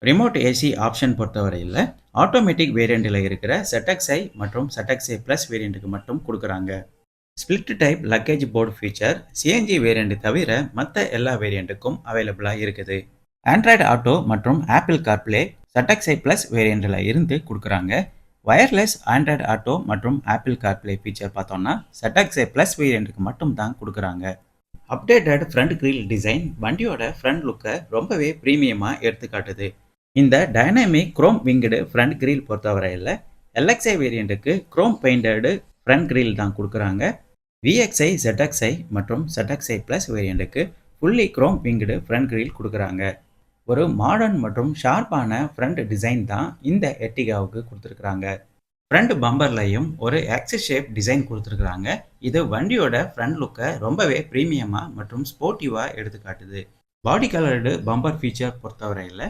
Remote AC option பொறுத்தவரையில, automatic வேரியண்ட்ல இருக்கிற ZXi மற்றும் ZXi பிளஸ் வேரியண்ட்டுக்கு மட்டும் குடுக்குறாங்க. Split type luggage board feature CNG variant தவிர மத்த எல்லா வேரியண்ட்டுக்கும் அவைலபிளா இருக்குது. ஆண்ட்ராய்டு ஆட்டோ மற்றும் ஆப்பிள் கார்ப்ளே ZXi பிளஸ் வேரியண்ட்ல இருந்து குடுக்குறாங்க. வயர்லெஸ் ஆண்ட்ராய்டு ஆட்டோ மற்றும் ஆப்பிள் கார்ப்ளே ஃபீச்சர் பார்த்தோம்னா ZXi பிளஸ் வேரியண்ட்டுக்கு மட்டும் தான் குடுக்குறாங்க. அப்டேட்டட் ஃப்ரண்ட் கிரில் டிசைன் வண்டியோட ஃப்ரண்ட் லுக்கை ரொம்பவே பிரீமியமா எடுத்துக்காட்டுது. இந்த dynamic chrome winged front grill பொறுத்தவரையில் LXi வேரியண்ட்டுக்கு chrome painted front grille தான் கொடுக்குறாங்க. VXi, ZXi மற்றும் ZXi பிளஸ் வேரியண்ட்டுக்கு fully chrome winged front grille கொடுக்குறாங்க. ஒரு மாடர்ன் மற்றும் ஷார்ப்பான ஃப்ரண்ட் டிசைன் தான் இந்த எர்டிகாவுக்கு கொடுத்துருக்குறாங்க. ஃப்ரண்ட் பம்பர்லையும் ஒரு ஆக்சிஸ் ஷேப் டிசைன் கொடுத்துருக்குறாங்க. இது வண்டியோட ஃப்ரண்ட் லுக்கை ரொம்பவே பிரீமியமாக மற்றும் ஸ்போர்ட்டிவாக எடுத்துக்காட்டுது. பாடி கலர்டு பம்பர் ஃபீச்சர் பொறுத்தவரையில்